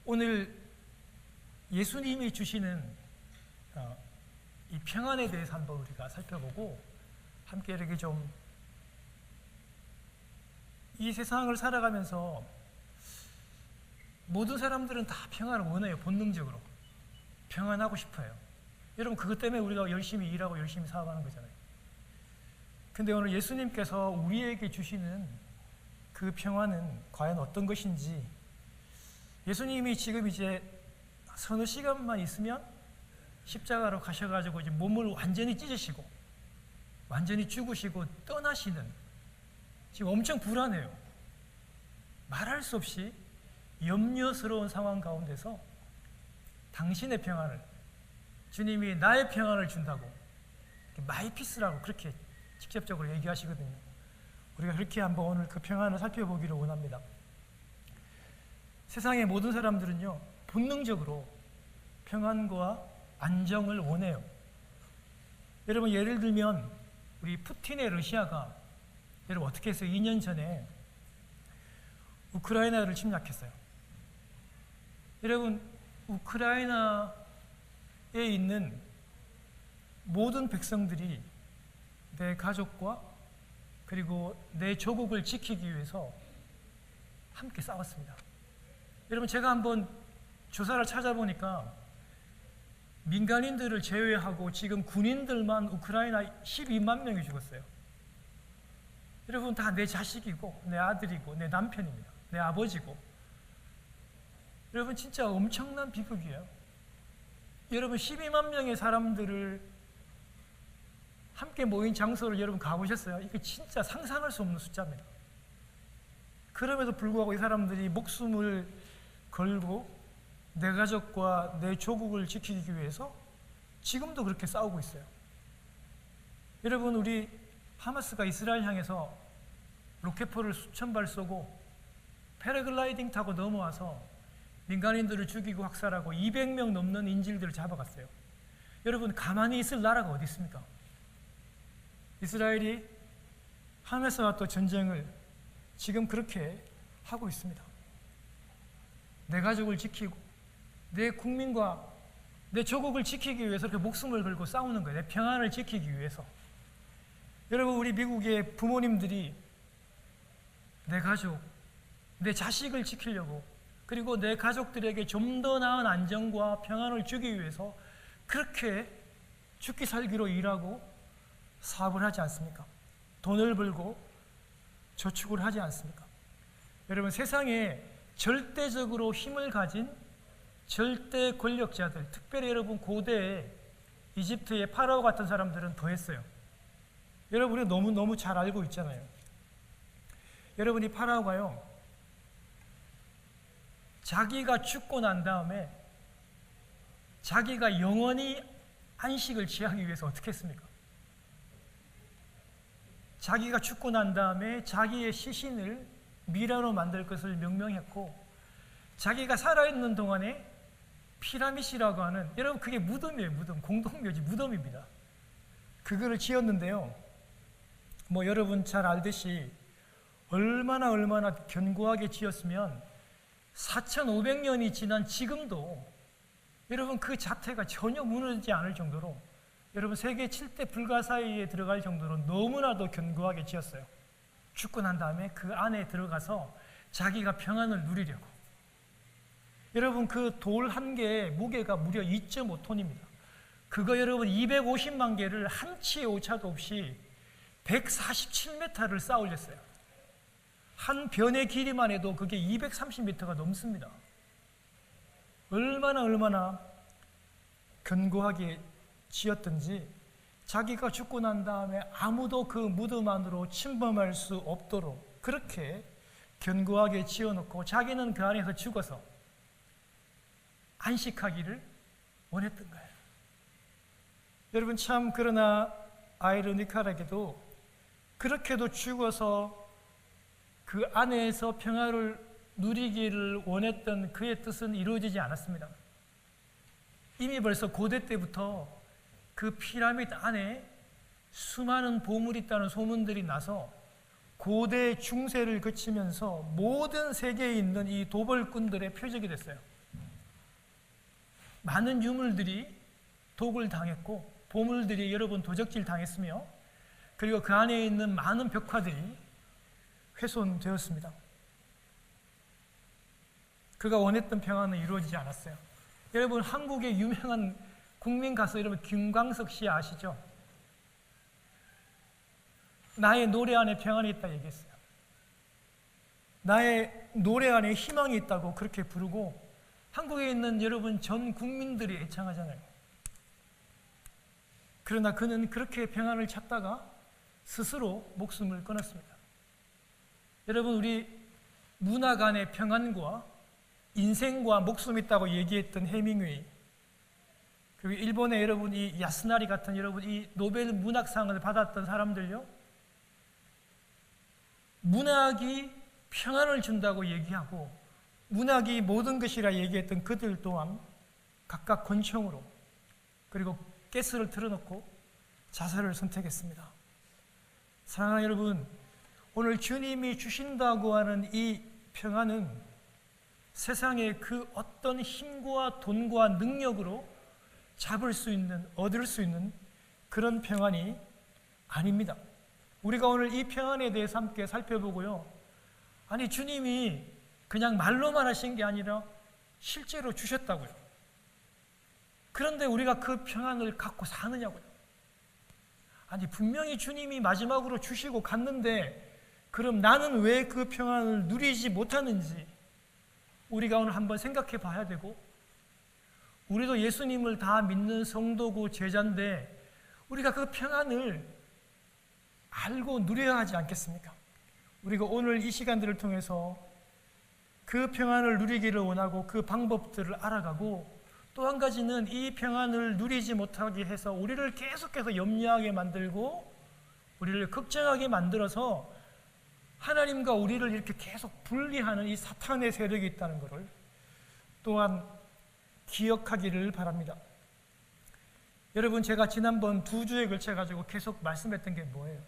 오늘 예수님이 주시는 이 평안에 대해서 한번 우리가 살펴보고 함께 이렇게 좀 이 세상을 살아가면서 모든 사람들은 다 평안을 원해요. 본능적으로 평안하고 싶어요. 여러분, 그것 때문에 우리가 열심히 일하고 열심히 사업하는 거잖아요. 근데 오늘 예수님께서 우리에게 주시는 그 평안은 과연 어떤 것인지, 예수님이 지금 이제 서너 시간만 있으면 십자가로 가셔가지고 이제 몸을 완전히 찢으시고 완전히 죽으시고 떠나시는, 지금 엄청 불안해요. 말할 수 없이 염려스러운 상황 가운데서 당신의 평안을, 주님이 나의 평안을 준다고, 마이 피스라고 그렇게 직접적으로 얘기하시거든요. 우리가 그렇게 한번 오늘 그 평안을 살펴보기를 원합니다. 세상의 모든 사람들은요, 본능적으로 평안과 안정을 원해요. 여러분, 예를 들면 우리 푸틴의 러시아가 여러분 어떻게 했어요? 2년 전에 우크라이나를 침략했어요. 여러분, 우크라이나에 있는 모든 백성들이 내 가족과 그리고 내 조국을 지키기 위해서 함께 싸웠습니다. 여러분, 제가 한번 조사를 찾아보니까 민간인들을 제외하고 지금 군인들만 우크라이나 12만 명이 죽었어요. 여러분, 다 내 자식이고 내 아들이고 내 남편입니다. 내 아버지고. 여러분, 진짜 엄청난 비극이에요. 여러분, 12만 명의 사람들을 함께 모인 장소를 여러분 가보셨어요? 이게 진짜 상상할 수 없는 숫자입니다. 그럼에도 불구하고 이 사람들이 목숨을 걸고 내 가족과 내 조국을 지키기 위해서 지금도 그렇게 싸우고 있어요. 여러분, 우리 하마스가 이스라엘 향해서 로켓포를 수천 발 쏘고 패러글라이딩 타고 넘어와서 민간인들을 죽이고 학살하고 200명 넘는 인질들을 잡아갔어요. 여러분, 가만히 있을 나라가 어디 있습니까? 이스라엘이 하마스와 또 전쟁을 지금 그렇게 하고 있습니다. 내 가족을 지키고 내 국민과 내 조국을 지키기 위해서 이렇게 목숨을 걸고 싸우는 거예요. 내 평안을 지키기 위해서. 여러분, 우리 미국의 부모님들이 내 가족, 내 자식을 지키려고, 그리고 내 가족들에게 좀 더 나은 안정과 평안을 주기 위해서 그렇게 죽기 살기로 일하고 사업을 하지 않습니까? 돈을 벌고 저축을 하지 않습니까? 여러분, 세상에 절대적으로 힘을 가진 절대 권력자들, 특별히 여러분 고대에 이집트의 파라오 같은 사람들은 더 했어요. 여러분이 너무 잘 알고 있잖아요. 여러분이 파라오가요, 자기가 죽고 난 다음에 자기가 영원히 안식을 취하기 위해서 어떻게 했습니까? 자기가 죽고 난 다음에 자기의 시신을 미라로 만들 것을 명명했고, 자기가 살아있는 동안에 피라미시라고 하는, 여러분 그게 무덤이에요. 무덤, 공동묘지 무덤입니다. 그거를 지었는데요, 뭐 여러분 잘 알듯이 얼마나 견고하게 지었으면 4,500년이 지난 지금도 여러분 그 자태가 전혀 무너지지 않을 정도로, 여러분 세계 7대 불가사의에 들어갈 정도로 너무나도 견고하게 지었어요. 죽고 난 다음에 그 안에 들어가서 자기가 평안을 누리려고. 여러분, 그 돌 한 개의 무게가 무려 2.5톤입니다. 그거 여러분 250만 개를 한 치의 오차도 없이 147m를 쌓아 올렸어요. 한 변의 길이만 해도 그게 230m가 넘습니다. 얼마나 견고하게 지었든지 자기가 죽고 난 다음에 아무도 그 무덤 안으로 침범할 수 없도록 그렇게 견고하게 지어놓고 자기는 그 안에서 죽어서 안식하기를 원했던 거예요. 여러분, 참 그러나 아이러니컬하게도 그렇게도 죽어서 그 안에서 평화를 누리기를 원했던 그의 뜻은 이루어지지 않았습니다. 이미 벌써 고대 때부터 그 피라미드 안에 수많은 보물이 있다는 소문들이 나서 고대 중세를 거치면서 모든 세계에 있는 이 도벌꾼들의 표적이 됐어요. 많은 유물들이 독을 당했고 보물들이 여러분 도적질 당했으며 그리고 그 안에 있는 많은 벽화들이 훼손되었습니다. 그가 원했던 평화는 이루어지지 않았어요. 여러분 한국의 유명한 국민 가수 여러분 김광석 씨 아시죠? 나의 노래 안에 평안이 있다 얘기했어요. 나의 노래 안에 희망이 있다고 그렇게 부르고 한국에 있는 여러분 전 국민들이 애창하잖아요. 그러나 그는 그렇게 평안을 찾다가 스스로 목숨을 끊었습니다. 여러분 우리 문화 간의 평안과 인생과 목숨이 있다고 얘기했던 해밍웨이, 그리고 일본의 여러분 이 야스나리 같은 여러분 이 노벨 문학상을 받았던 사람들요, 문학이 평안을 준다고 얘기하고 문학이 모든 것이라 얘기했던 그들 또한 각각 권총으로 그리고 가스를 틀어놓고 자살을 선택했습니다. 사랑하는 여러분, 오늘 주님이 주신다고 하는 이 평안은 세상의 그 어떤 힘과 돈과 능력으로 잡을 수 있는, 얻을 수 있는 그런 평안이 아닙니다. 우리가 오늘 이 평안에 대해서 함께 살펴보고요. 아니 주님이 그냥 말로만 하신 게 아니라 실제로 주셨다고요. 그런데 우리가 그 평안을 갖고 사느냐고요. 아니 분명히 주님이 마지막으로 주시고 갔는데 그럼 나는 왜 그 평안을 누리지 못하는지 우리가 오늘 한번 생각해 봐야 되고, 우리도 예수님을 다 믿는 성도고 제자인데 우리가 그 평안을 알고 누려야 하지 않겠습니까? 우리가 오늘 이 시간들을 통해서 그 평안을 누리기를 원하고 그 방법들을 알아가고, 또 한 가지는 이 평안을 누리지 못하게 해서 우리를 계속해서 염려하게 만들고 우리를 걱정하게 만들어서 하나님과 우리를 이렇게 계속 분리하는 이 사탄의 세력이 있다는 것을 또한 기억하기를 바랍니다. 여러분 제가 지난번 2주에 걸쳐 가지고 계속 말씀했던 게 뭐예요?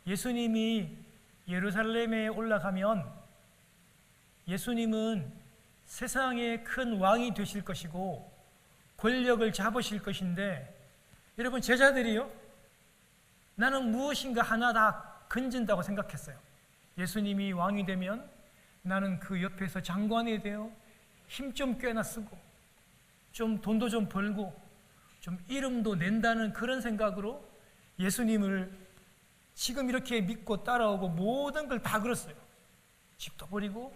예수님이 예루살렘에 올라가면 예수님은 세상의 큰 왕이 되실 것이고 권력을 잡으실 것인데, 여러분 제자들이요, 나는 무엇인가 하나 다 건진다고 생각했어요. 예수님이 왕이 되면 나는 그 옆에서 장관이 되어 힘 좀 꽤나 쓰고 좀 돈도 좀 벌고 좀 이름도 낸다는 그런 생각으로 예수님을 지금 이렇게 믿고 따라오고 모든 걸 다 걸었어요. 집도 버리고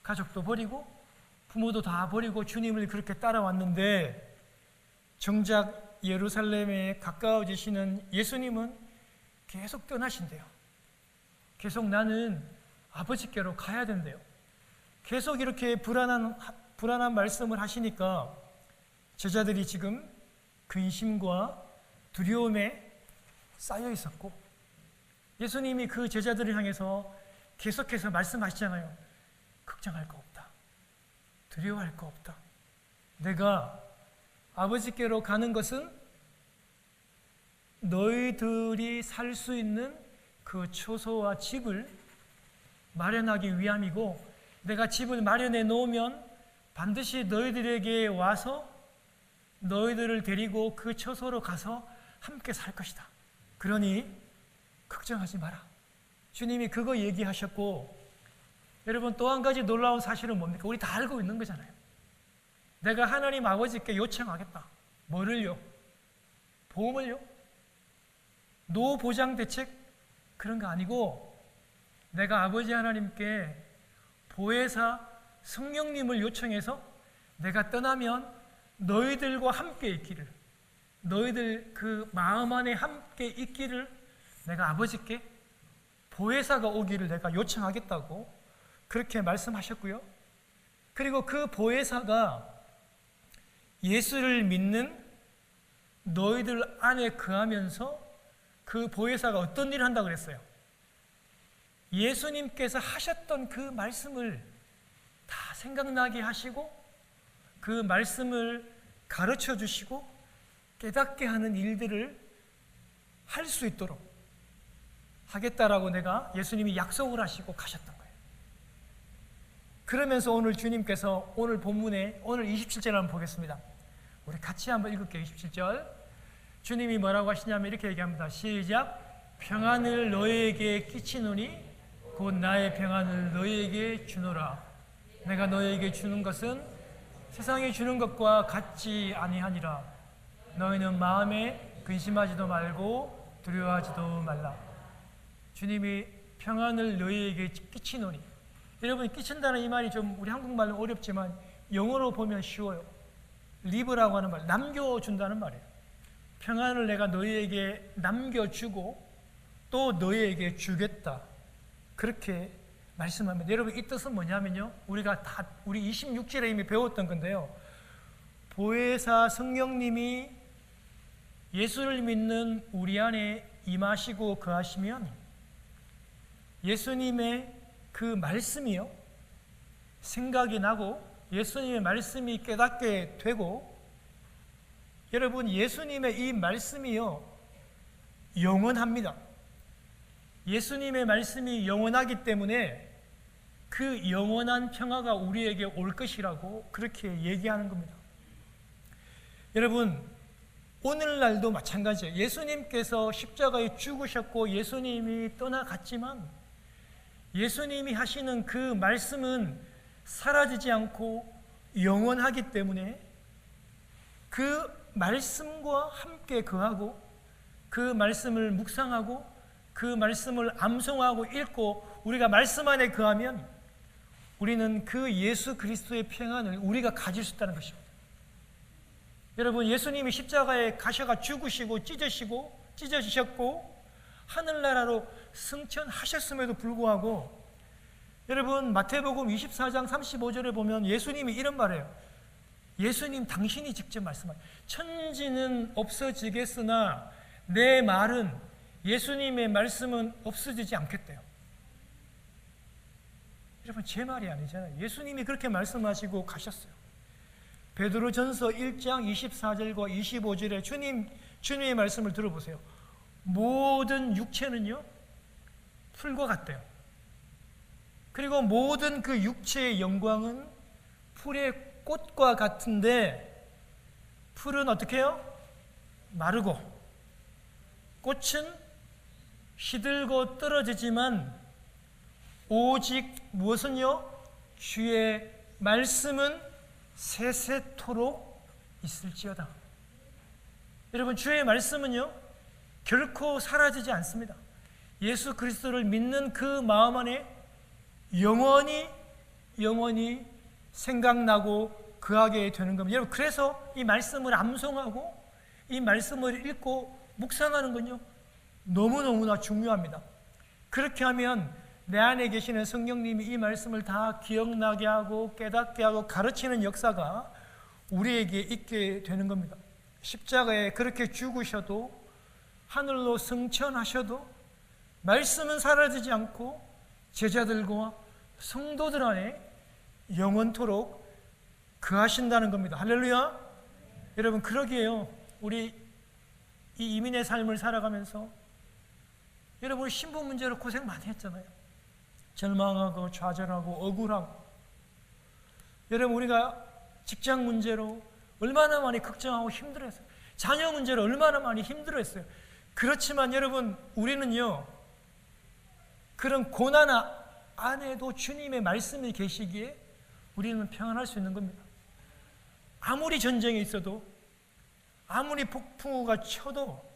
가족도 버리고 부모도 다 버리고 주님을 그렇게 따라왔는데, 정작 예루살렘에 가까워지시는 예수님은 계속 떠나신대요. 계속 나는 아버지께로 가야 된대요. 계속 이렇게 불안한 말씀을 하시니까 제자들이 지금 근심과 두려움에 쌓여 있었고, 예수님이 그 제자들을 향해서 계속해서 말씀하시잖아요. 걱정할 거 없다. 두려워할 거 없다. 내가 아버지께로 가는 것은 너희들이 살 수 있는 그 처소와 집을 마련하기 위함이고, 내가 집을 마련해 놓으면 반드시 너희들에게 와서 너희들을 데리고 그 처소로 가서 함께 살 것이다. 그러니 걱정하지 마라. 주님이 그거 얘기하셨고, 여러분 또 한 가지 놀라운 사실은 뭡니까? 우리 다 알고 있는 거잖아요. 내가 하나님 아버지께 요청하겠다. 뭐를요? 보험을요? 노보장 대책? 그런 거 아니고, 내가 아버지 하나님께 보혜사 성령님을 요청해서 내가 떠나면 너희들과 함께 있기를, 너희들 그 마음 안에 함께 있기를 내가 아버지께 보혜사가 오기를 내가 요청하겠다고 그렇게 말씀하셨고요. 그리고 그 보혜사가 예수를 믿는 너희들 안에 거하면서 그 보혜사가 어떤 일을 한다고 그랬어요? 예수님께서 하셨던 그 말씀을 다 생각나게 하시고 그 말씀을 가르쳐 주시고 깨닫게 하는 일들을 할 수 있도록 하겠다라고 내가 예수님이 약속을 하시고 가셨던 거예요. 그러면서 오늘 주님께서 오늘 본문에 오늘 27절 한번 보겠습니다. 우리 같이 한번 읽을게요. 27절. 주님이 뭐라고 하시냐면 이렇게 얘기합니다. 시작. 평안을 너희에게 끼치노니 곧 나의 평안을 너희에게 주노라. 내가 너희에게 주는 것은 세상이 주는 것과 같지 아니하니라. 너희는 마음에 근심하지도 말고 두려워하지도 말라. 주님이 평안을 너희에게 끼치노니, 여러분 끼친다는 이 말이 좀 우리 한국말로 어렵지만 영어로 보면 쉬워요. 리브라고 하는 말, 남겨준다는 말이에요. 평안을 내가 너희에게 남겨주고 또 너희에게 주겠다, 그렇게 말씀합니다. 여러분 이 뜻은 뭐냐면요, 우리 26절에 이미 배웠던 건데요, 보혜사 성령님이 예수를 믿는 우리 안에 임하시고 거하시면 예수님의 그 말씀이요 생각이 나고 예수님의 말씀이 깨닫게 되고, 여러분 예수님의 이 말씀이요 영원합니다. 예수님의 말씀이 영원하기 때문에 그 영원한 평화가 우리에게 올 것이라고 그렇게 얘기하는 겁니다. 여러분 오늘날도 마찬가지예요. 예수님께서 십자가에 죽으셨고 예수님이 떠나갔지만 예수님이 하시는 그 말씀은 사라지지 않고 영원하기 때문에 그 말씀과 함께 거하고 그 말씀을 묵상하고 그 말씀을 암송하고 읽고 우리가 말씀 안에 거하면 우리는 그 예수 그리스도의 평안을 우리가 가질 수 있다는 것입니다. 여러분 예수님이 십자가에 가셔가 죽으시고 찢어지셨고 하늘나라로 승천하셨음에도 불구하고, 여러분 마태복음 24장 35절에 보면 예수님이 이런 말해요. 예수님 당신이 직접 말씀하세요. 천지는 없어지겠으나 내 말은, 예수님의 말씀은 없어지지 않겠대요. 여러분 제 말이 아니잖아요. 예수님이 그렇게 말씀하시고 가셨어요. 베드로전서 1장 24절과 25절에 주님의 말씀을 들어보세요. 모든 육체는요 풀과 같대요. 그리고 모든 그 육체의 영광은 풀의 꽃과 같은데, 풀은 어떻게 해요? 마르고 꽃은 시들고 떨어지지만 오직 무엇은요? 주의 말씀은 세세토록 있을지어다. 여러분 주의 말씀은요 결코 사라지지 않습니다. 예수 그리스도를 믿는 그 마음 안에 영원히 생각나고 거하게 되는 겁니다. 여러분 그래서 이 말씀을 암송하고 이 말씀을 읽고 묵상하는 건요 너무너무나 중요합니다. 그렇게 하면 내 안에 계시는 성령님이 이 말씀을 다 기억나게 하고 깨닫게 하고 가르치는 역사가 우리에게 있게 되는 겁니다. 십자가에 그렇게 죽으셔도 하늘로 승천하셔도 말씀은 사라지지 않고 제자들과 성도들 안에 영원토록 거하신다는 겁니다. 할렐루야. 여러분 그러기에요 우리 이 이민의 삶을 살아가면서 여러분 신분 문제로 고생 많이 했잖아요. 절망하고 좌절하고 억울하고, 여러분 우리가 직장 문제로 얼마나 많이 걱정하고 힘들었어요. 자녀 문제로 얼마나 많이 힘들었어요. 그렇지만 여러분 우리는요 그런 고난 안에도 주님의 말씀이 계시기에 우리는 평안할 수 있는 겁니다. 아무리 전쟁이 있어도 아무리 폭풍우가 쳐도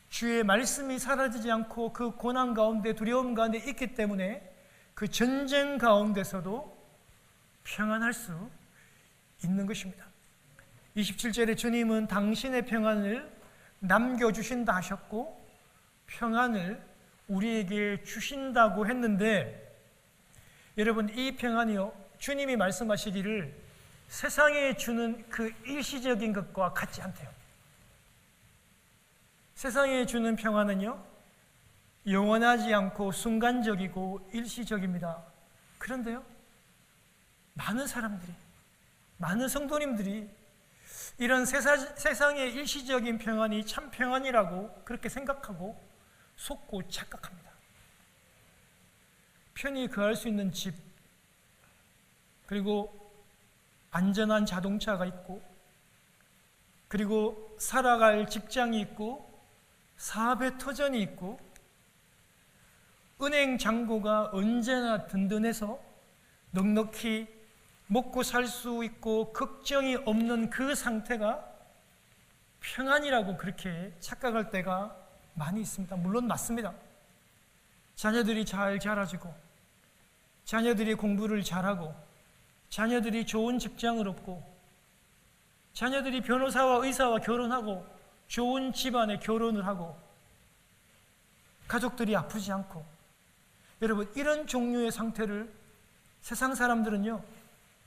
주의 말씀이 사라지지 않고 그 고난 가운데 두려움 가운데 있기 때문에 그 전쟁 가운데서도 평안할 수 있는 것입니다. 27절에 주님은 당신의 평안을 남겨주신다 하셨고 평안을 우리에게 주신다고 했는데, 여러분 이 평안이요 주님이 말씀하시기를 세상에 주는 그 일시적인 것과 같지 않대요. 세상에 주는 평안은요 영원하지 않고 순간적이고 일시적입니다. 그런데요 많은 사람들이, 많은 성도님들이 이런 세상의 일시적인 평안이 참 평안이라고 그렇게 생각하고 속고 착각합니다. 편히 거할 수 있는 집, 그리고 안전한 자동차가 있고 그리고 살아갈 직장이 있고 사업의 터전이 있고 은행 잔고가 언제나 든든해서 넉넉히 먹고 살 수 있고 걱정이 없는 그 상태가 평안이라고 그렇게 착각할 때가 많이 있습니다. 물론 맞습니다. 자녀들이 잘 자라주고 자녀들이 공부를 잘하고 자녀들이 좋은 직장을 얻고 자녀들이 변호사와 의사와 결혼하고 좋은 집안에 결혼을 하고 가족들이 아프지 않고, 여러분 이런 종류의 상태를 세상 사람들은요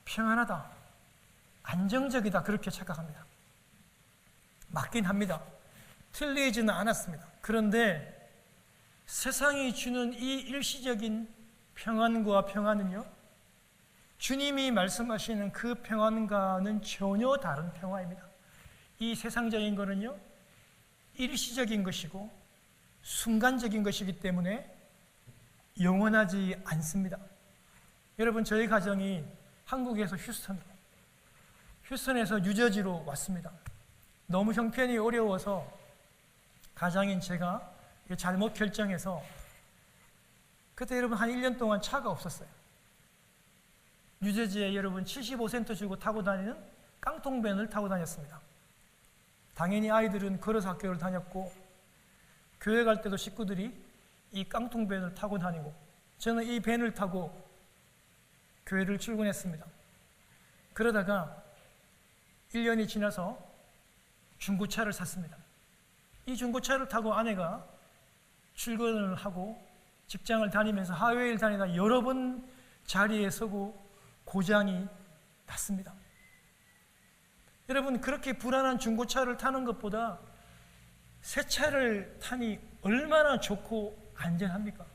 평안하다, 안정적이다 그렇게 착각합니다. 맞긴 합니다. 틀리지는 않았습니다. 그런데 세상이 주는 이 일시적인 평안과 평안은요 주님이 말씀하시는 그 평안과는 전혀 다른 평화입니다. 이 세상적인 거는요 일시적인 것이고 순간적인 것이기 때문에 영원하지 않습니다. 여러분 저희 가정이 한국에서 휴스턴에서 뉴저지로 왔습니다. 너무 형편이 어려워서 가장인 제가 잘못 결정해서 그때 여러분 한 1년 동안 차가 없었어요. 뉴저지에 여러분 75센트 주고 타고 다니는 깡통밴을 타고 다녔습니다. 당연히 아이들은 걸어서 학교를 다녔고 교회 갈 때도 식구들이 이 깡통밴을 타고 다니고 저는 이 밴을 타고 교회를 출근했습니다. 그러다가 1년이 지나서 중고차를 샀습니다. 이 중고차를 타고 아내가 출근을 하고 직장을 다니면서 하회를 다니다 여러 번 자리에 서고 고장이 났습니다. 여러분 그렇게 불안한 중고차를 타는 것보다 새 차를 타니 얼마나 좋고 안전합니까?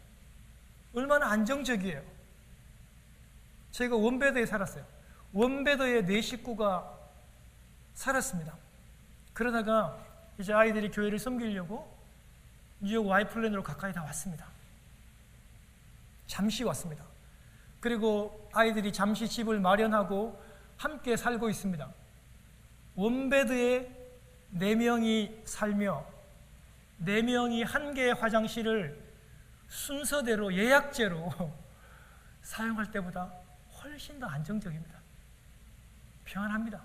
얼마나 안정적이에요. 제가 원베더에 살았어요. 원베더에 4식구가 살았습니다. 그러다가 이제 아이들이 교회를 섬기려고 뉴욕 와이플랜드로 가까이 다 왔습니다. 잠시 왔습니다. 그리고 아이들이 잠시 집을 마련하고 함께 살고 있습니다. 원베드에 4명이 살며 4명이 한 개의 화장실을 순서대로 예약제로 사용할 때보다 훨씬 더 안정적입니다. 평안합니다.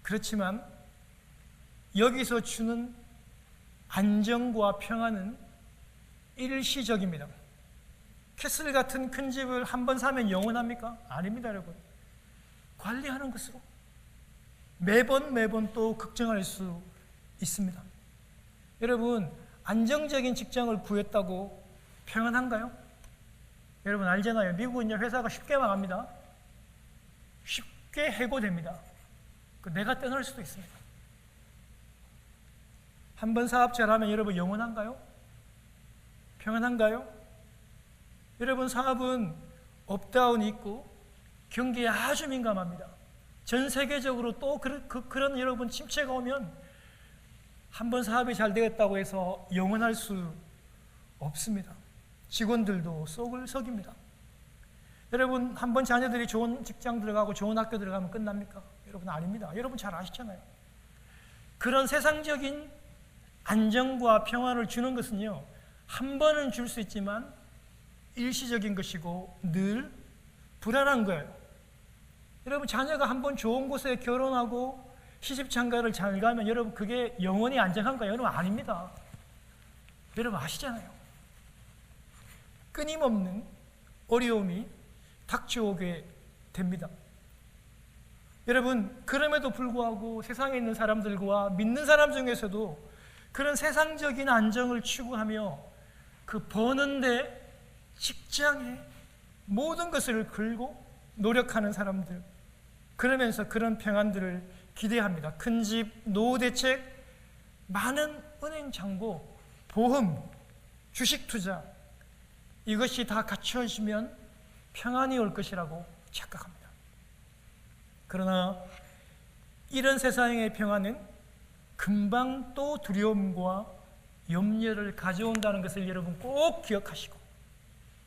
그렇지만 여기서 주는 안정과 평안은 일시적입니다. 캐슬 같은 큰 집을 한 번 사면 영원합니까? 아닙니다, 여러분. 관리하는 것으로 매번 또 걱정할 수 있습니다. 여러분, 안정적인 직장을 구했다고 평안한가요? 여러분 알잖아요. 미국은요 회사가 쉽게 망합니다. 쉽게 해고됩니다. 내가 떠날 수도 있습니다. 한번 사업 잘하면 여러분 영원한가요? 평안한가요? 여러분 사업은 업다운이 있고 경기에 아주 민감합니다. 전 세계적으로 또 그런 여러분 침체가 오면 한번 사업이 잘 되었다고 해서 영원할 수 없습니다. 직원들도 속을 썩입니다. 여러분 한번 자녀들이 좋은 직장 들어가고 좋은 학교 들어가면 끝납니까? 여러분 아닙니다. 여러분 잘 아시잖아요. 그런 세상적인 안정과 평안을 주는 것은요 한 번은 줄 수 있지만 일시적인 것이고 늘 불안한 거예요. 여러분 자녀가 한번 좋은 곳에 결혼하고 시집장가를 잘 가면 여러분 그게 영원히 안정한가요? 여러분 아닙니다. 여러분 아시잖아요. 끊임없는 어려움이 닥쳐오게 됩니다. 여러분 그럼에도 불구하고 세상에 있는 사람들과 믿는 사람 중에서도 그런 세상적인 안정을 추구하며 그 버는데 직장에 모든 것을 걸고 노력하는 사람들, 그러면서 그런 평안들을 기대합니다. 큰 집, 노후대책, 많은 은행 잔고, 보험, 주식 투자, 이것이 다 갖춰지면 평안이 올 것이라고 착각합니다. 그러나 이런 세상의 평안은 금방 또 두려움과 염려를 가져온다는 것을 여러분 꼭 기억하시고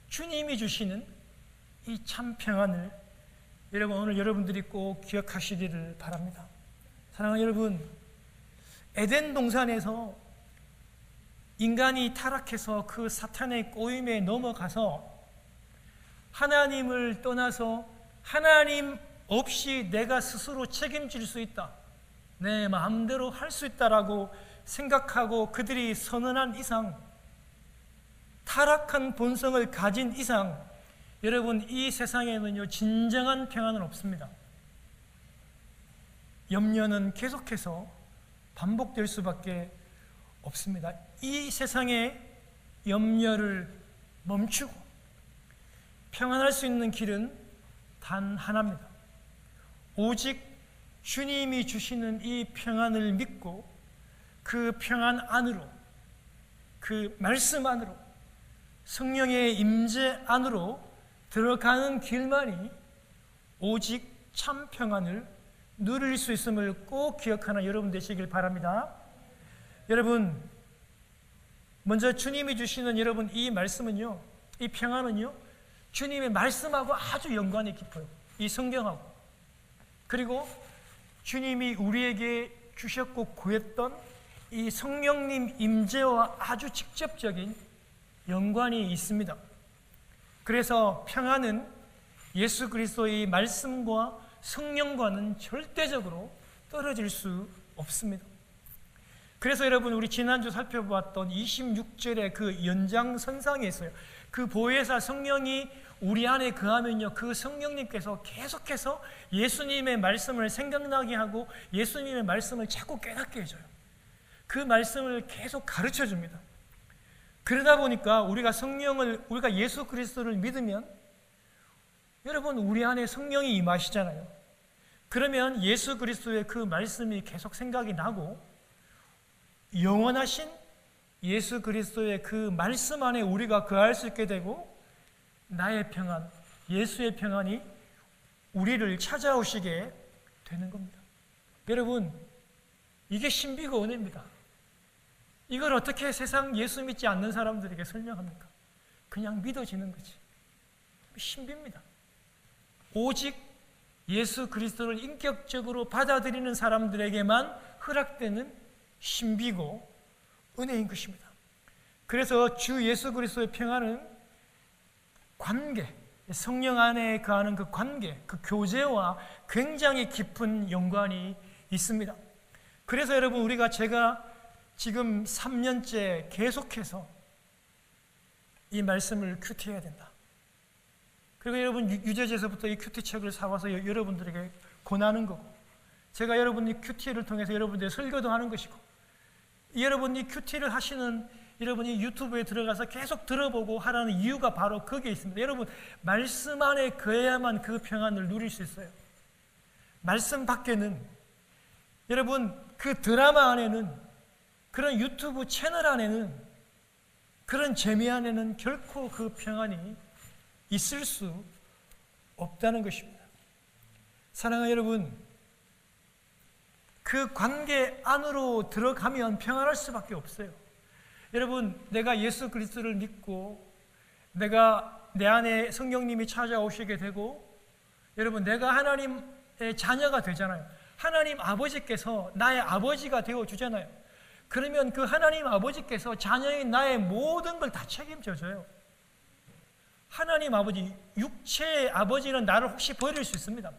주님이 주시는 이 참 평안을 여러분 오늘 여러분들이 꼭 기억하시기를 바랍니다. 사랑하는 여러분, 에덴 동산에서 인간이 타락해서 그 사탄의 꼬임에 넘어가서 하나님을 떠나서 하나님 없이 내가 스스로 책임질 수 있다, 내 마음대로 할 수 있다라고 생각하고 그들이 선언한 이상, 타락한 본성을 가진 이상, 여러분, 이 세상에는요 진정한 평안은 없습니다. 염려는 계속해서 반복될 수밖에 없습니다. 이 세상의 염려를 멈추고 평안할 수 있는 길은 단 하나입니다. 오직 주님이 주시는 이 평안을 믿고 그 평안 안으로, 그 말씀 안으로, 성령의 임재 안으로 들어가는 길만이 오직 참 평안을 누릴 수 있음을 꼭 기억하는 여러분 되시길 바랍니다. 여러분, 먼저 주님이 주시는 여러분 이 말씀은요, 이 평안은요, 주님의 말씀하고 아주 연관이 깊어요. 이 성경하고. 그리고 주님이 우리에게 주셨고 구했던 이 성령님 임재와 아주 직접적인 연관이 있습니다. 그래서 평안은 예수 그리스도의 말씀과 성령과는 절대적으로 떨어질 수 없습니다. 그래서 여러분, 우리 지난주 살펴보았던 26절의 그 연장선상에 있어요. 그 보혜사 성령이 우리 안에 거하면요, 그 성령님께서 계속해서 예수님의 말씀을 생각나게 하고 예수님의 말씀을 자꾸 깨닫게 해줘요. 그 말씀을 계속 가르쳐 줍니다. 그러다 보니까 우리가 예수 그리스도를 믿으면 여러분, 우리 안에 성령이 임하시잖아요. 그러면 예수 그리스도의 그 말씀이 계속 생각이 나고 영원하신 예수 그리스도의 그 말씀 안에 우리가 거할 수 있게 되고 나의 평안, 예수의 평안이 우리를 찾아오시게 되는 겁니다. 여러분, 이게 신비가 은혜입니다. 이걸 어떻게 세상 예수 믿지 않는 사람들에게 설명합니까? 그냥 믿어지는 거지. 신비입니다. 오직 예수 그리스도를 인격적으로 받아들이는 사람들에게만 허락되는 신비고 은혜인 것입니다. 그래서 주 예수 그리스도의 평안은 관계, 성령 안에 거하는 그 관계, 그 교제와 굉장히 깊은 연관이 있습니다. 그래서 여러분, 제가 지금 3년째 계속해서 이 말씀을 큐티해야 된다. 그리고 여러분, 유재지에서부터 이 큐티 책을 사와서 여러분들에게 권하는 거고, 제가 여러분이 큐티를 통해서 여러분들의 설교도 하는 것이고, 여러분이 큐티를 하시는 여러분이 유튜브에 들어가서 계속 들어보고 하라는 이유가 바로 거기에 있습니다. 여러분, 말씀 안에 거해야만 그 평안을 누릴 수 있어요. 말씀 밖에는, 여러분, 그 드라마 안에는, 그런 유튜브 채널 안에는, 그런 재미 안에는 결코 그 평안이 있을 수 없다는 것입니다. 사랑하는 여러분, 그 관계 안으로 들어가면 평안할 수밖에 없어요. 여러분, 내가 예수 그리스도를 믿고 내가 내 안에 성령님이 찾아오시게 되고, 여러분, 내가 하나님의 자녀가 되잖아요. 하나님 아버지께서 나의 아버지가 되어주잖아요. 그러면 그 하나님 아버지께서 자녀인 나의 모든 걸 다 책임져줘요. 하나님 아버지, 육체의 아버지는 나를 혹시 버릴 수 있습니다.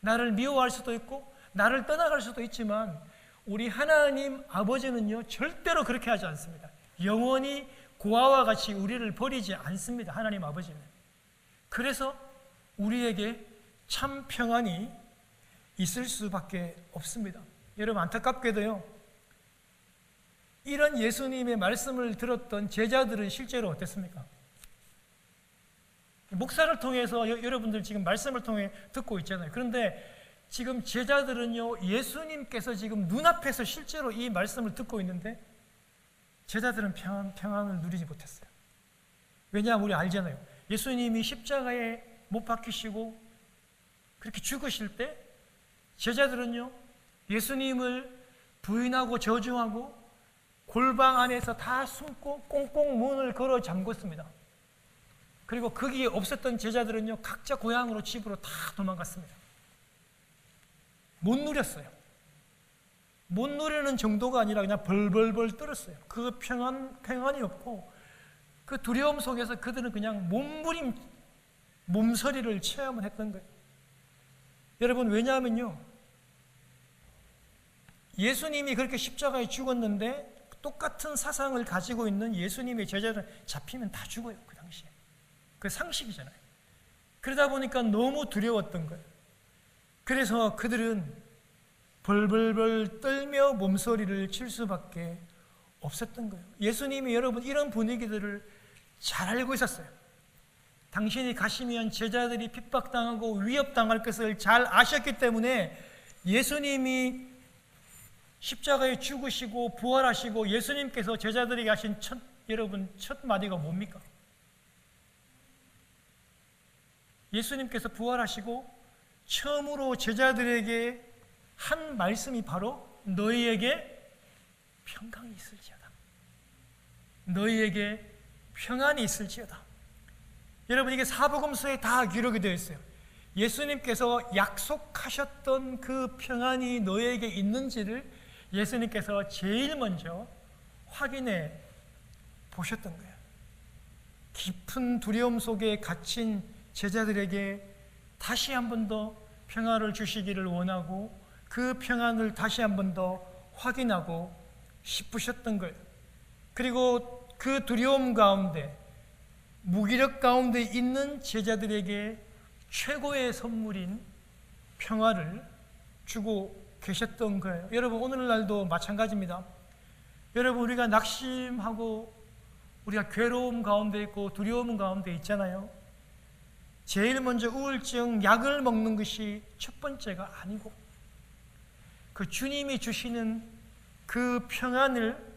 나를 미워할 수도 있고 나를 떠나갈 수도 있지만 우리 하나님 아버지는요, 절대로 그렇게 하지 않습니다. 영원히 고아와 같이 우리를 버리지 않습니다. 하나님 아버지는. 그래서 우리에게 참 평안이 있을 수밖에 없습니다. 여러분, 안타깝게도요, 이런 예수님의 말씀을 들었던 제자들은 실제로 어땠습니까? 목사를 통해서 여러분들 지금 말씀을 통해 듣고 있잖아요. 그런데 지금 제자들은요, 예수님께서 지금 눈앞에서 실제로 이 말씀을 듣고 있는데 제자들은 평안을 누리지 못했어요. 왜냐하면 우리 알잖아요. 예수님이 십자가에 못 박히시고 그렇게 죽으실 때 제자들은요, 예수님을 부인하고 저주하고 골방 안에서 다 숨고 꽁꽁 문을 걸어 잠궜습니다. 그리고 거기에 없었던 제자들은요, 각자 고향으로 집으로 다 도망갔습니다. 못 누렸어요. 못 누리는 정도가 아니라 그냥 벌벌벌 떨었어요. 그 평안이 없고 그 두려움 속에서 그들은 그냥 몸서리를 체험을 했던 거예요. 여러분, 왜냐하면요, 예수님이 그렇게 십자가에 죽었는데 똑같은 사상을 가지고 있는 예수님의 제자들 잡히면 다 죽어요. 그 당시에. 그 상식이잖아요. 그러다 보니까 너무 두려웠던 거예요. 그래서 그들은 벌벌벌 떨며 몸소리를 칠 수밖에 없었던 거예요. 예수님이 여러분 이런 분위기들을 잘 알고 있었어요. 당신이 가시면 제자들이 핍박당하고 위협당할 것을 잘 아셨기 때문에 예수님이 십자가에 죽으시고 부활하시고 예수님께서 제자들에게 하신 첫 마디가 뭡니까? 예수님께서 부활하시고 처음으로 제자들에게 한 말씀이 바로 너희에게 평강이 있을지어다. 너희에게 평안이 있을지어다. 여러분, 이게 사복음서에 다 기록이 되어 있어요. 예수님께서 약속하셨던 그 평안이 너희에게 있는지를 예수님께서 제일 먼저 확인해 보셨던 거예요. 깊은 두려움 속에 갇힌 제자들에게 다시 한 번 더 평안을 주시기를 원하고 그 평안을 다시 한 번 더 확인하고 싶으셨던 거예요. 그리고 그 두려움 가운데, 무기력 가운데 있는 제자들에게 최고의 선물인 평화를 주고 계셨던 거예요. 여러분, 오늘날도 마찬가지입니다. 여러분, 우리가 낙심하고 우리가 괴로움 가운데 있고 두려움 가운데 있잖아요. 제일 먼저 우울증 약을 먹는 것이 첫 번째가 아니고 그 주님이 주시는 그 평안을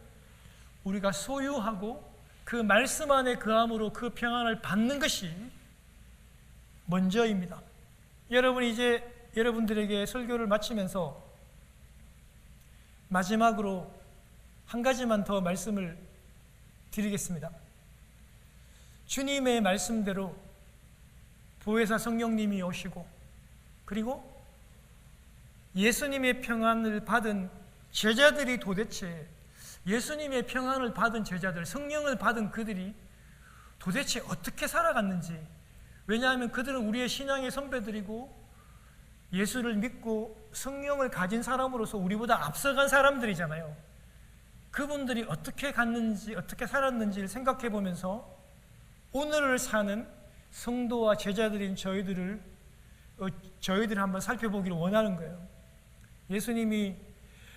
우리가 소유하고 그 말씀 안에 거함으로 그 평안을 받는 것이 먼저입니다. 여러분, 이제 여러분들에게 설교를 마치면서 마지막으로 한 가지만 더 말씀을 드리겠습니다. 주님의 말씀대로 보혜사 성령님이 오시고 그리고 예수님의 평안을 받은 제자들이 도대체 예수님의 평안을 받은 제자들, 성령을 받은 그들이 도대체 어떻게 살아갔는지, 왜냐하면 그들은 우리의 신앙의 선배들이고 예수를 믿고 성령을 가진 사람으로서 우리보다 앞서간 사람들이잖아요. 그분들이 어떻게 갔는지, 어떻게 살았는지를 생각해 보면서 오늘을 사는 성도와 제자들인 저희들을 한번 살펴보기를 원하는 거예요. 예수님이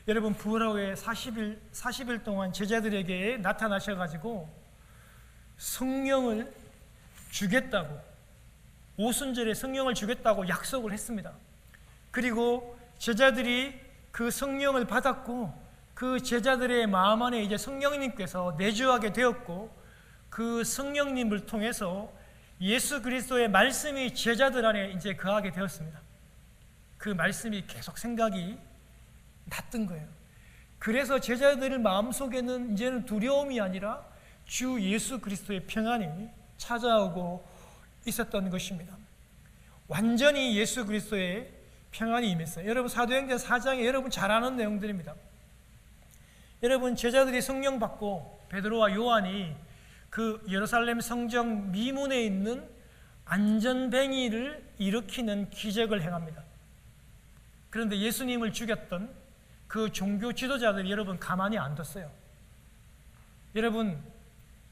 여러분 부활 후에 40일 동안 제자들에게 나타나셔가지고 성령을 주겠다고, 오순절에 성령을 주겠다고 약속을 했습니다. 그리고 제자들이 그 성령을 받았고 그 제자들의 마음 안에 이제 성령님께서 내주하게 되었고 그 성령님을 통해서 예수 그리스도의 말씀이 제자들 안에 이제 거하게 되었습니다. 그 말씀이 계속 생각이 났던 거예요. 그래서 제자들의 마음속에는 이제는 두려움이 아니라 주 예수 그리스도의 평안이 찾아오고 있었던 것입니다. 완전히 예수 그리스도의 평안이 임했어요. 여러분, 사도행전 4장에 여러분 잘 아는 내용들입니다. 여러분, 제자들이 성령 받고 베드로와 요한이 그 예루살렘 성정 미문에 있는 안전뱅이를 일으키는 기적을 행합니다. 그런데 예수님을 죽였던 그 종교 지도자들이 여러분 가만히 안 뒀어요. 여러분,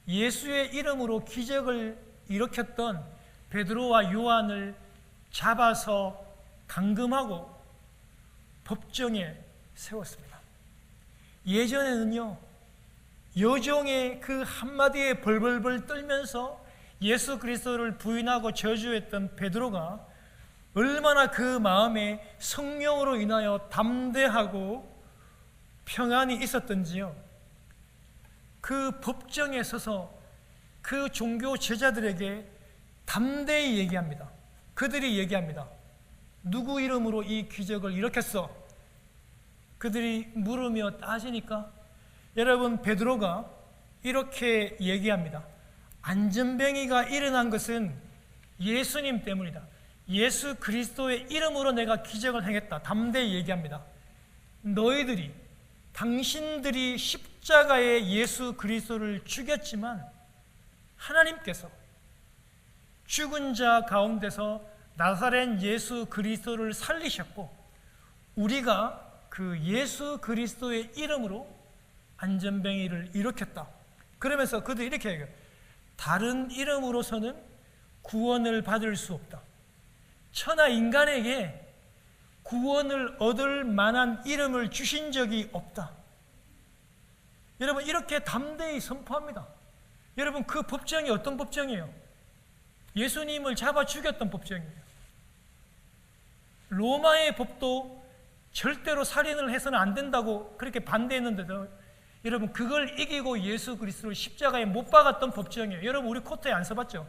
예수의 이름으로 기적을 일으켰던 베드로와 요한을 잡아서 감금하고 법정에 세웠습니다. 예전에는요, 여종의 그 한마디에 벌벌벌 떨면서 예수 그리스도를 부인하고 저주했던 베드로가 얼마나 그 마음에 성령으로 인하여 담대하고 평안이 있었던지요. 그 법정에 서서 그 종교 제자들에게 담대히 얘기합니다. 그들이 얘기합니다. 누구 이름으로 이 기적을 일으켰어? 그들이 물으며 따지니까 여러분, 베드로가 이렇게 얘기합니다. 안전뱅이가 일어난 것은 예수님 때문이다. 예수 그리스도의 이름으로 내가 기적을 행했다. 담대히 얘기합니다. 너희들이 당신들이 십자가에 예수 그리스도를 죽였지만 하나님께서 죽은 자 가운데서 나사렛 예수 그리스도를 살리셨고 우리가 그 예수 그리스도의 이름으로 안전뱅이를 일으켰다. 그러면서 그도 이렇게 얘기해요. 다른 이름으로서는 구원을 받을 수 없다. 천하 인간에게 구원을 얻을 만한 이름을 주신 적이 없다. 여러분 이렇게 담대히 선포합니다. 여러분 그 법정이 어떤 법정이에요? 예수님을 잡아 죽였던 법정이에요. 로마의 법도 절대로 살인을 해서는 안 된다고 그렇게 반대했는데도 여러분 그걸 이기고 예수 그리스도를 십자가에 못 박았던 법정이에요. 여러분 우리 코트에 안 써봤죠?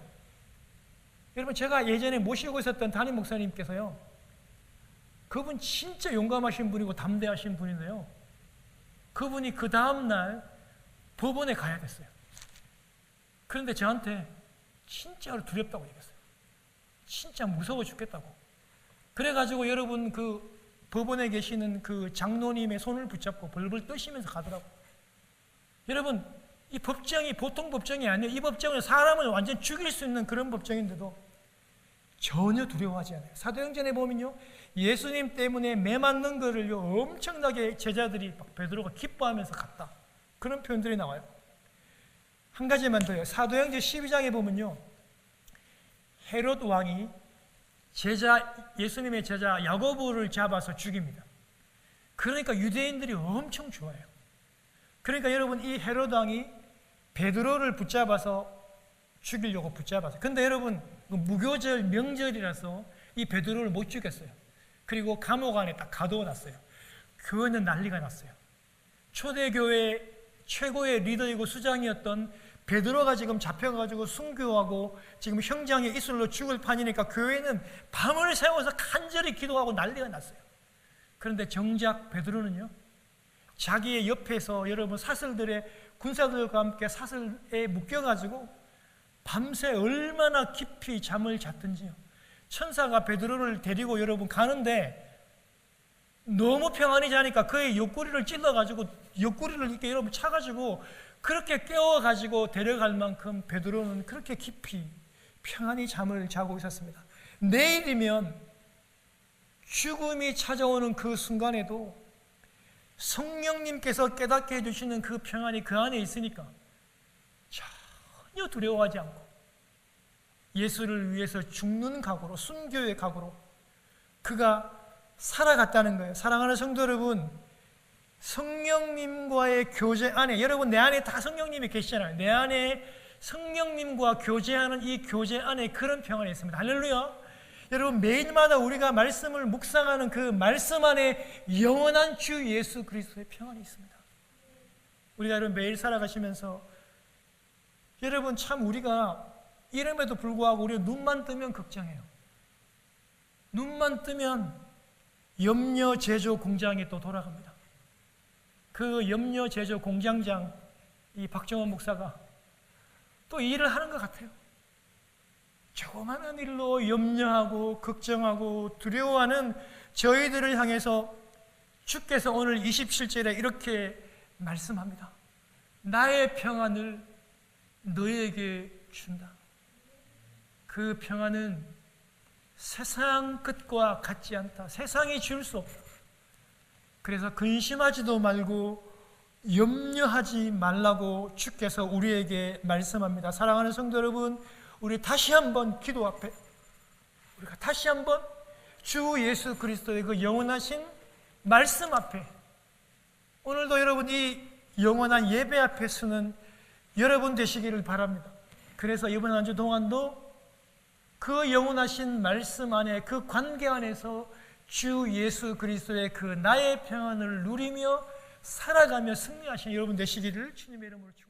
여러분 제가 예전에 모시고 있었던 담임 목사님께서요, 그분 진짜 용감하신 분이고 담대하신 분인데요, 그분이 그 다음날 법원에 가야 됐어요. 그런데 저한테 진짜로 두렵다고 얘기했어요. 진짜 무서워 죽겠다고. 그래가지고 여러분 그 법원에 계시는 그 장로님의 손을 붙잡고 벌벌 떠시면서 가더라고요. 여러분 이 법정이 보통 법정이 아니에요. 이 법정은 사람을 완전 죽일 수 있는 그런 법정인데도 전혀 두려워하지 않아요. 사도행전에 보면요, 예수님 때문에 매 맞는 거를 엄청나게 제자들이 베드로가 기뻐하면서 갔다. 그런 표현들이 나와요. 한 가지만 더요. 사도행전 12장에 보면요, 헤롯 왕이 예수님의 제자 야고보를 잡아서 죽입니다. 그러니까 유대인들이 엄청 좋아해요. 그러니까 여러분 이 헤롯 왕이 베드로를 붙잡아서 죽이려고 붙잡았어요. 근데 여러분 무교절 명절이라서 이 베드로를 못 죽였어요. 그리고 감옥 안에 딱 가둬놨어요. 교회는 난리가 났어요. 초대교회 최고의 리더이고 수장이었던 베드로가 지금 잡혀가지고 순교하고 지금 형장에 이슬로 죽을 판이니까 교회는 밤을 새워서 간절히 기도하고 난리가 났어요. 그런데 정작 베드로는요, 자기의 옆에서 여러분 사슬들의 군사들과 함께 사슬에 묶여가지고 밤새 얼마나 깊이 잠을 잤든지요. 천사가 베드로를 데리고 여러분 가는데 너무 평안히 자니까 그의 옆구리를 찔러가지고 옆구리를 이렇게 여러분 차가지고 그렇게 깨워가지고 데려갈 만큼 베드로는 그렇게 깊이 평안히 잠을 자고 있었습니다. 내일이면 죽음이 찾아오는 그 순간에도 성령님께서 깨닫게 해주시는 그 평안이 그 안에 있으니까 전혀 두려워하지 않고 예수를 위해서 죽는 각오로, 순교의 각오로 그가 살아갔다는 거예요. 사랑하는 성도 여러분, 성령님과의 교제 안에, 여러분 내 안에 다 성령님이 계시잖아요. 내 안에 성령님과 교제하는 이 교제 안에 그런 평안이 있습니다. 할렐루야. 여러분 매일마다 우리가 말씀을 묵상하는 그 말씀 안에 영원한 주 예수 그리스도의 평안이 있습니다. 우리가 여러분 매일 살아가시면서 여러분 참 우리가 이름에도 불구하고 우리가 눈만 뜨면 걱정해요. 눈만 뜨면 염려 제조 공장에 또 돌아갑니다. 그 염려 제조 공장장 이 박정원 목사가 또 일을 하는 것 같아요. 조그마한 일로 염려하고 걱정하고 두려워하는 저희들을 향해서 주께서 오늘 27절에 이렇게 말씀합니다. 나의 평안을 너에게 준다. 그 평안은 세상 끝과 같지 않다. 세상이 줄 수 없다. 그래서 근심하지도 말고 염려하지 말라고 주께서 우리에게 말씀합니다. 사랑하는 성도 여러분, 우리 다시 한번 기도 앞에 우리가 다시 한번 주 예수 그리스도의 그 영원하신 말씀 앞에 오늘도 여러분 이 영원한 예배 앞에 서는 여러분 되시기를 바랍니다. 그래서 이번 한 주 동안도 그 영원하신 말씀 안에 그 관계 안에서 주 예수 그리스도의 그 나의 평안을 누리며 살아가며 승리하신 여러분 되시기를 주님의 이름으로 축원합니다.